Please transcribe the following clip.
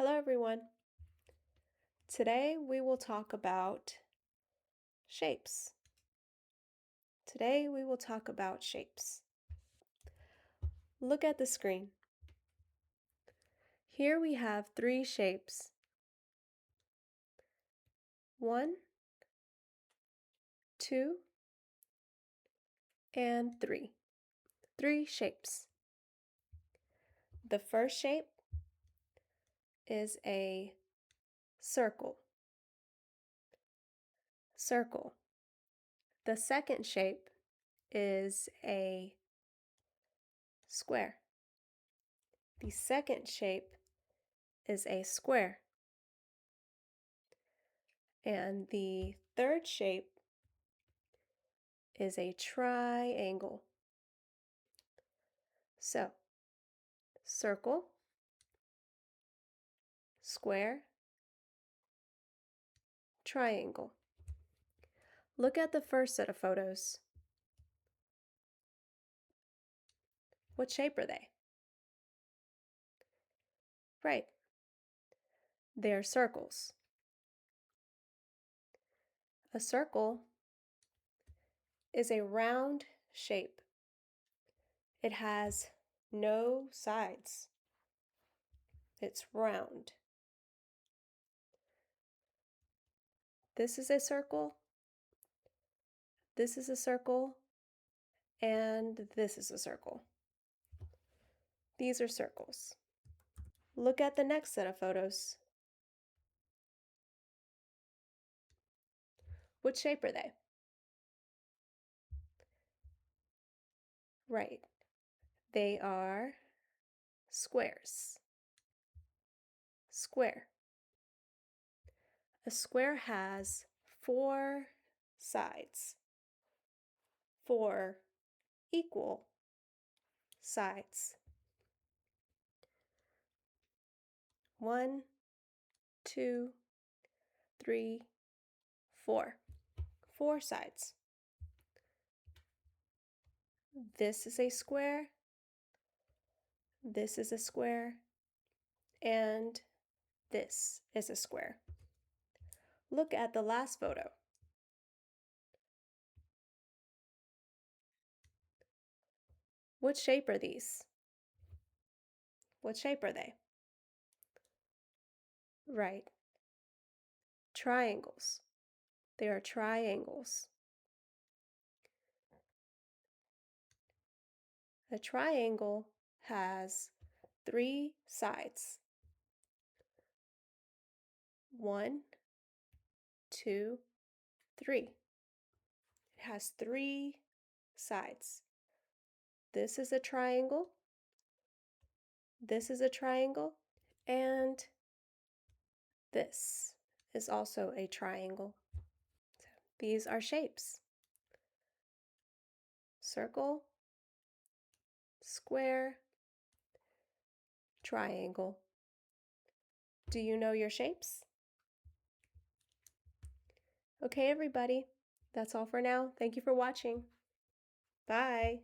Hello everyone. Today we will talk about shapes. Look at the screen. Here we have three shapes. 1, 2, and 3. 3 shapes. The first shape is a circle. The second shape is a square. The second shape is a square. And the third shape is a triangle. So, circle, square, triangle. Look at the first set of photos. What shape are they? Right. They're circles. A circle is a round shape. It has no sides. It's round. This is a circle. This is a circle. And this is a circle. These are circles. Look at the next set of photos. What shape are they? Right. They are squares. Square. A square has 4 sides. 4 equal sides. 1, 2, 3, 4. 4 sides. This is a square. This is a square. And this is a square. Look at the last photo. What shape are these? What shape are they? Right. Triangles. They are triangles. A triangle has 3 sides. 1, 2, 3. It has 3 sides. This is a triangle. This is a triangle. And this is also a triangle. So these are shapes. Circle, square, triangle. Do you know your shapes? Okay, everybody. That's all for now. Thank you for watching. Bye.